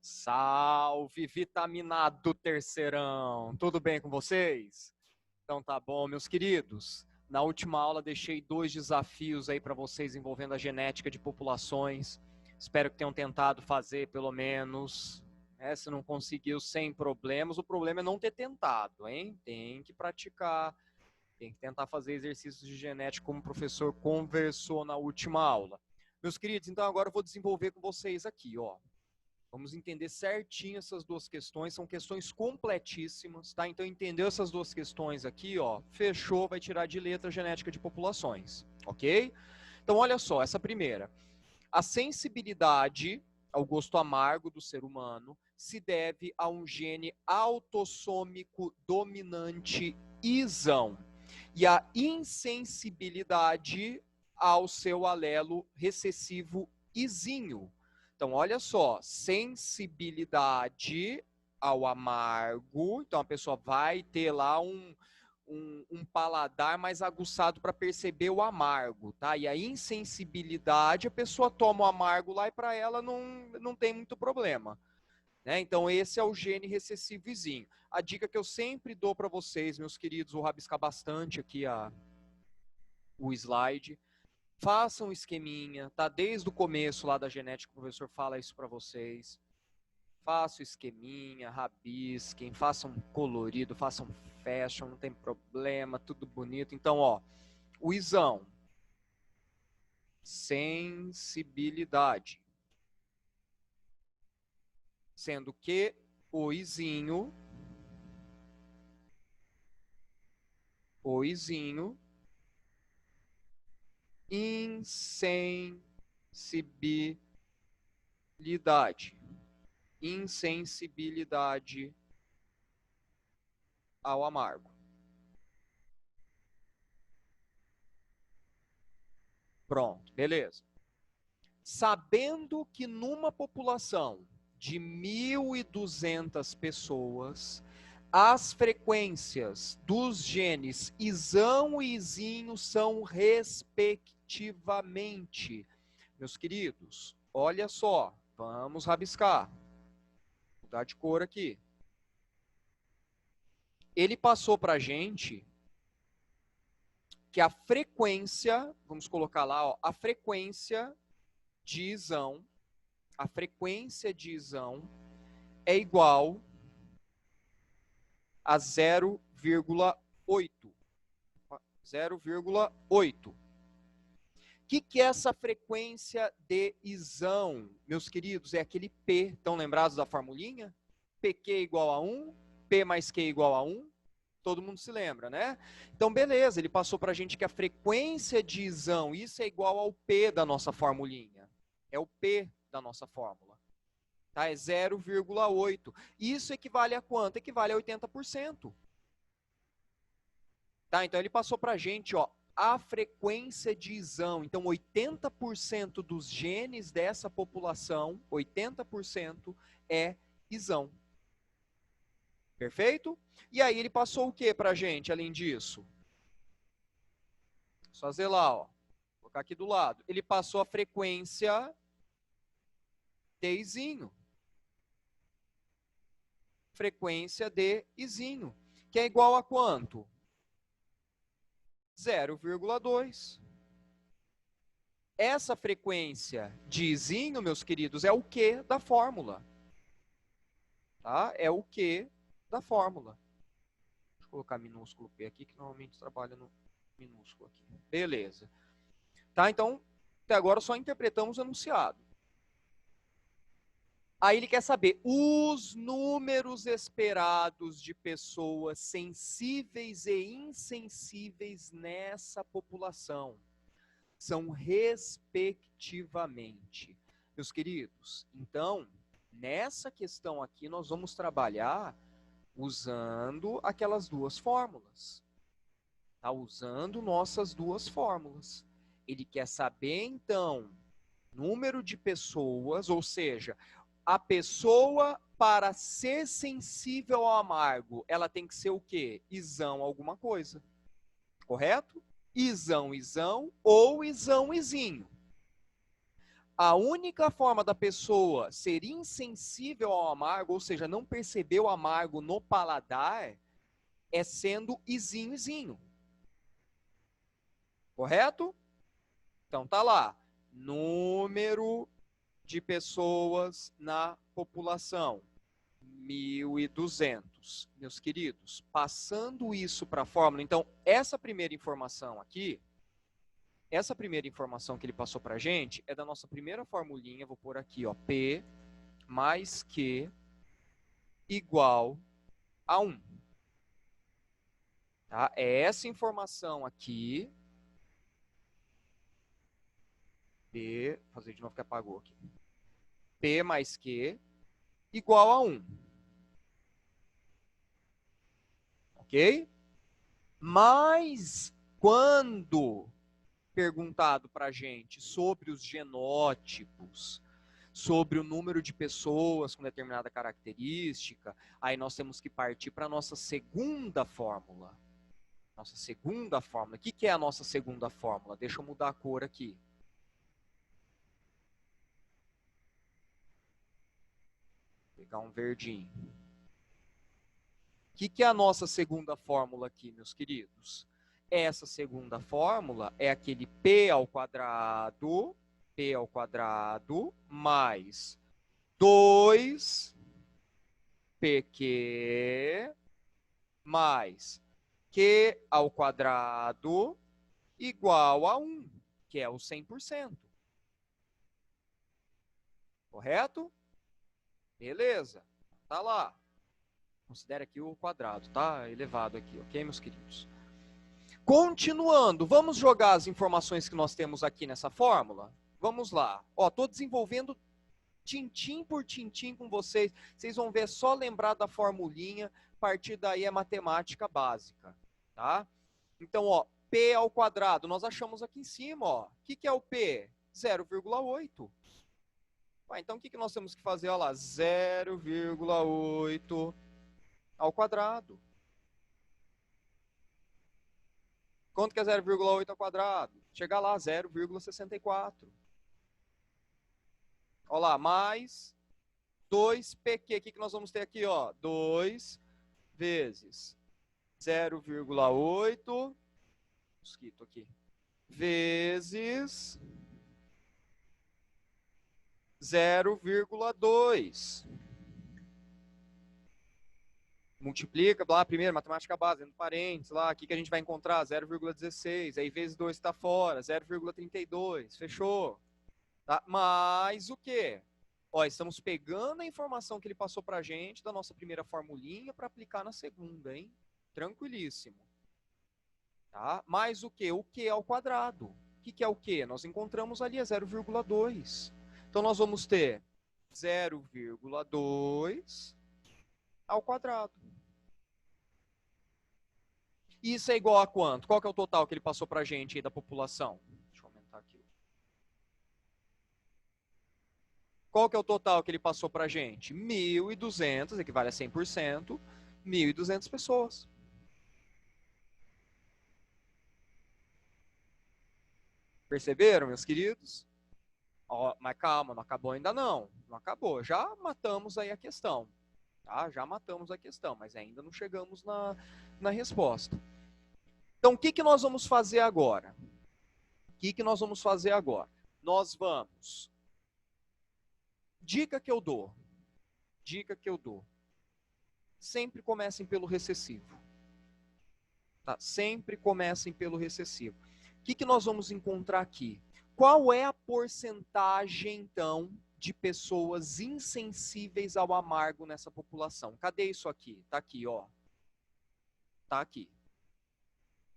Salve, vitaminado terceirão! Tudo bem com vocês? Então tá bom, meus queridos. Na última aula deixei 2 desafios aí para vocês envolvendo a genética de populações. Espero que tenham tentado fazer pelo menos. Se não conseguiu, sem problemas. O problema é não ter tentado, hein? Tem que praticar, tem que tentar fazer exercícios de genética como o professor conversou na última aula. Meus queridos, então agora eu vou desenvolver com vocês aqui, ó. Vamos entender certinho essas duas questões, são questões completíssimas, tá? Então entendeu essas duas questões aqui, ó, fechou, vai tirar de letra genética de populações, ok? Então olha só, essa primeira. A sensibilidade ao gosto amargo do ser humano se deve a um gene autossômico dominante isão e a insensibilidade ao seu alelo recessivo izinho. Então, olha só, sensibilidade ao amargo. Então, a pessoa vai ter lá um paladar mais aguçado para perceber o amargo, tá? E a insensibilidade, a pessoa toma o amargo lá e para ela não tem muito problema. Né? Então, esse é o gene recessivo vizinho. A dica que eu sempre dou para vocês, meus queridos, vou rabiscar bastante aqui o slide. Façam um esqueminha, tá? Desde o começo lá da genética, o professor fala isso para vocês. Façam esqueminha, rabisquem, façam colorido, façam fashion, não tem problema, tudo bonito. Então, ó, o isão, sensibilidade. Sendo que o izinho, insensibilidade ao amargo. Pronto, beleza. Sabendo que numa população de 1.200 pessoas, as frequências dos genes isão e izinho são respectivamente. Meus queridos, olha só, vamos rabiscar. Vou mudar de cor aqui. Ele passou para a gente que a frequência, vamos colocar lá, ó, a frequência de isão é igual a 0,8. 0,8. O que é essa frequência de isão, meus queridos? É aquele P. Estão lembrados da formulinha? PQ igual a 1, P mais Q igual a 1. Todo mundo se lembra, né? Então, beleza, ele passou para a gente que a frequência de isão, isso é igual ao P da nossa formulinha. É o P da nossa fórmula. Tá? É 0,8. Isso equivale a quanto? Equivale a 80%. Tá? Então, ele passou para a gente, ó, a frequência de isão. Então, 80% dos genes dessa população, 80% é isão. Perfeito? E aí ele passou o que para a gente, além disso? Só fazer lá, ó. Vou colocar aqui do lado. Ele passou a frequência de izinho. Frequência de izinho. Que é igual a quanto? 0,2. Essa frequência de izinho, meus queridos, é o que da fórmula. Tá? É o que da fórmula. Deixa eu colocar minúsculo P aqui, que normalmente trabalha no minúsculo aqui. Beleza. Tá? Então, até agora só interpretamos o enunciado. Aí ele quer saber os números esperados de pessoas sensíveis e insensíveis nessa população. São respectivamente. Meus queridos, então, nessa questão aqui, nós vamos trabalhar usando aquelas duas fórmulas. Tá? Usando nossas duas fórmulas. Ele quer saber, então, número de pessoas, ou seja, a pessoa, para ser sensível ao amargo, ela tem que ser o quê? Isão alguma coisa. Correto? Isão, isão ou isão, izinho. A única forma da pessoa ser insensível ao amargo, ou seja, não perceber o amargo no paladar, é sendo izinho. Correto? Então tá lá. Número de pessoas na população. 1.200, meus queridos. Passando isso para a fórmula, então, essa primeira informação aqui, essa primeira informação que ele passou para a gente é da nossa primeira formulinha, vou pôr aqui, ó, P mais Q igual a 1. Tá? É essa informação aqui. P, vou fazer de novo que apagou aqui. P mais Q igual a 1. Ok? Mas quando perguntado para a gente sobre os genótipos, sobre o número de pessoas com determinada característica, aí nós temos que partir para a nossa segunda fórmula. Nossa segunda fórmula. O que é a nossa segunda fórmula? Deixa eu mudar a cor aqui. Vou pegar um verdinho. O que é a nossa segunda fórmula aqui, meus queridos? Essa segunda fórmula é aquele P ao quadrado mais 2PQ mais Q ao quadrado igual a 1, que é o 100%. Correto? Beleza. Tá lá. Considere aqui o quadrado, tá? Elevado aqui, ok, meus queridos? Continuando, vamos jogar as informações que nós temos aqui nessa fórmula? Vamos lá. Ó, tô desenvolvendo tintim por tintim com vocês. Vocês vão ver, só lembrar da formulinha, a partir daí é matemática básica, tá? Então, ó, P ao quadrado, nós achamos aqui em cima, ó. O que é o P? 0,8. Então, o que nós temos que fazer? Olha lá, 0,8 ao quadrado. Quanto que é 0,8 ao quadrado? Chega lá, 0,64. Olha lá, mais 2PQ. O que nós vamos ter aqui? Ó? 2 vezes 0,8, mosquito aqui, vezes 0,2. Multiplica, lá, primeiro, matemática base, dentro do parênteses, lá, aqui que a gente vai encontrar 0,16, aí vezes 2 está fora, 0,32, fechou? Tá? Mas o quê? Ó, estamos pegando a informação que ele passou pra gente da nossa primeira formulinha para aplicar na segunda, hein? Tranquilíssimo. Tá? Mais o quê? O Q ao quadrado. O que é o Q? Nós encontramos ali, é 0,2. Então, nós vamos ter 0,2 ao quadrado. Isso é igual a quanto? Qual que é o total que ele passou pra gente aí da população? Deixa eu aumentar aqui. Qual que é o total que ele passou pra gente? 1.200, equivale a 100%, 1.200 pessoas. Perceberam, meus queridos? Ó, mas calma, não acabou ainda não. Não acabou. Já matamos aí a questão. Tá? Já matamos a questão, mas ainda não chegamos na resposta. Então, o que nós vamos fazer agora? O que nós vamos fazer agora? Nós vamos... Dica que eu dou. Dica que eu dou. Sempre comecem pelo recessivo. Tá? Sempre comecem pelo recessivo. O que nós vamos encontrar aqui? Qual é a porcentagem, então, de pessoas insensíveis ao amargo nessa população? Cadê isso aqui? Tá aqui, ó. Tá aqui.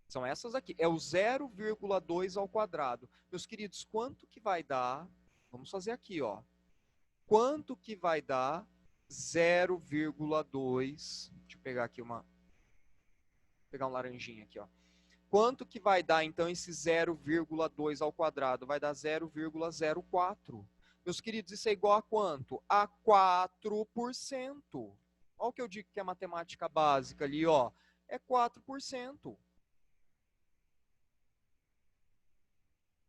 São essas aqui. É o 0,2 ao quadrado. Meus queridos, quanto que vai dar? Vamos fazer aqui, ó. Quanto que vai dar 0,2? Deixa eu pegar aqui uma... Vou pegar um laranjinha aqui, ó. Quanto que vai dar, então, esse 0,2 ao quadrado? Vai dar 0,04. Meus queridos, isso é igual a quanto? A 4%. Olha o que eu digo que é matemática básica ali, ó. É 4%.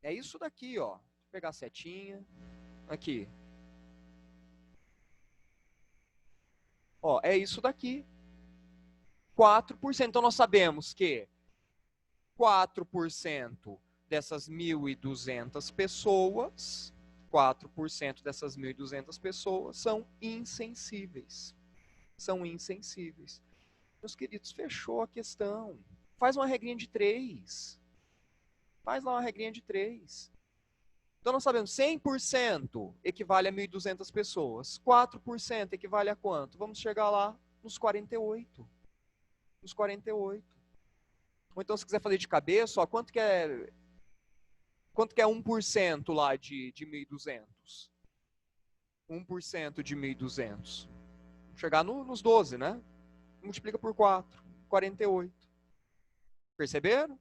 É isso daqui, ó. Vou pegar a setinha. Aqui. Ó, é isso daqui. 4%. Então, nós sabemos que 4% dessas 1.200 pessoas, 4% dessas 1.200 pessoas são insensíveis. São insensíveis. Meus queridos, fechou a questão. Faz uma regrinha de 3. Faz lá uma regrinha de 3. Então, nós sabemos 100% equivale a 1.200 pessoas. 4% equivale a quanto? Vamos chegar lá nos 48. Nos 48. Ou então, se quiser fazer de cabeça, ó, quanto que é 1% lá de 1.200? 1% de 1.200. Vamos chegar nos 12, né? Multiplica por 4. 48. Perceberam?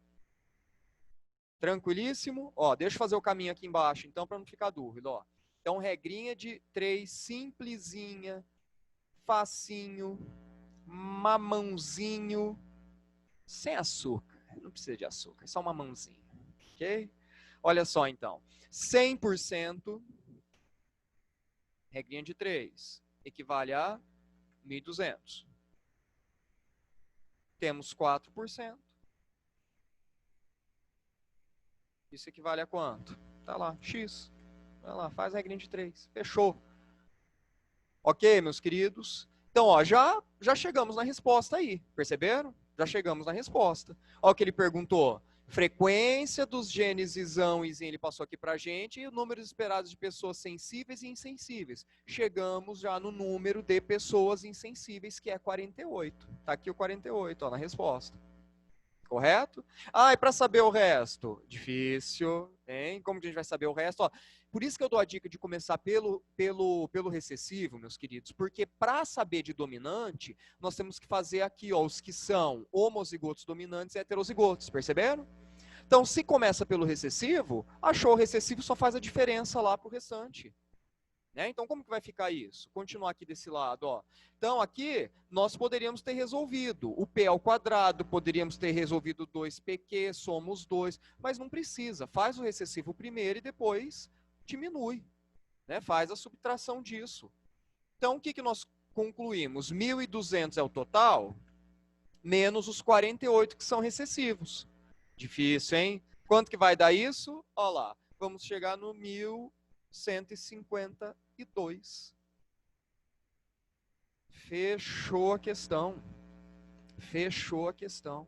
Tranquilíssimo? Ó, deixa eu fazer o caminho aqui embaixo, então, para não ficar dúvida. Ó. Então, regrinha de 3, simplesinha, facinho, mamãozinho, sem açúcar. Não precisa de açúcar, é só uma mamãozinha. Ok? Olha só, então. 100%, regrinha de 3, equivale a 1.200. Temos 4%. Isso equivale a quanto? Tá lá, X. Vai lá, faz a regrinha de 3. Fechou. Ok, meus queridos? Então, ó, já chegamos na resposta aí. Perceberam? Já chegamos na resposta. Olha o que ele perguntou. Frequência dos genes ISão e ISIN, ele passou aqui pra gente, e o número esperado de pessoas sensíveis e insensíveis. Chegamos já no número de pessoas insensíveis, que é 48. Tá aqui o 48, ó, na resposta. Correto? Ah, e para saber o resto? Difícil, hein? Como que a gente vai saber o resto? Ó, por isso que eu dou a dica de começar pelo recessivo, meus queridos, porque para saber de dominante, nós temos que fazer aqui, ó, os que são homozigotos dominantes e heterozigotos, perceberam? Então, se começa pelo recessivo, achou o recessivo, só faz a diferença lá para o restante. Né? Então, como que vai ficar isso? Continuar aqui desse lado. Ó. Então, aqui, nós poderíamos ter resolvido o P ao quadrado, poderíamos ter resolvido 2PQ, somos 2, mas não precisa. Faz o recessivo primeiro e depois diminui. Né? Faz a subtração disso. Então, o que, que nós concluímos? 1.200 é o total, menos os 48 que são recessivos. Difícil, hein? Quanto que vai dar isso? Olha lá, vamos chegar no 1.152. Fechou a questão. Fechou a questão.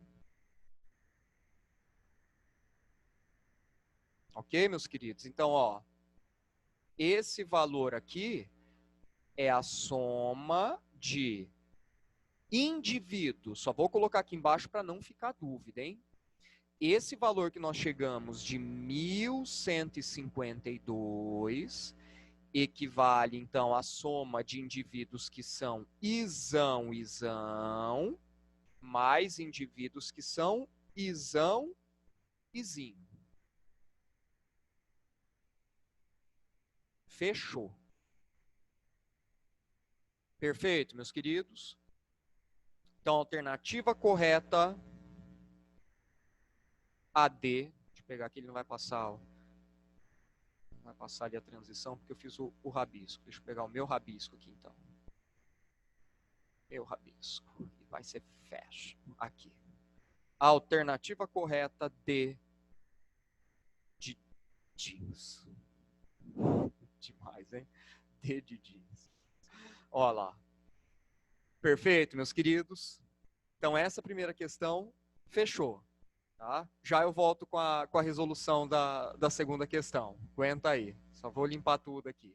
Ok, meus queridos? Então, ó, esse valor aqui é a soma de indivíduos. Só vou colocar aqui embaixo para não ficar dúvida, hein? Esse valor que nós chegamos de 1.152 equivale, então, à soma de indivíduos que são isão, mais indivíduos que são isão, isim. Fechou. Perfeito, meus queridos? Então, alternativa correta, AD. Deixa eu pegar aqui, ele não vai passar, ó. Não vai passar ali a transição, porque eu fiz o rabisco. Deixa eu pegar o meu rabisco aqui, então. Meu rabisco. E vai ser fecha. Aqui. A alternativa correta, D de jeans. Demais, hein? D de jeans. Olha lá. Perfeito, meus queridos. Então, essa primeira questão fechou. Tá? Já eu volto com a resolução da segunda questão. Aguenta aí. Só vou limpar tudo aqui.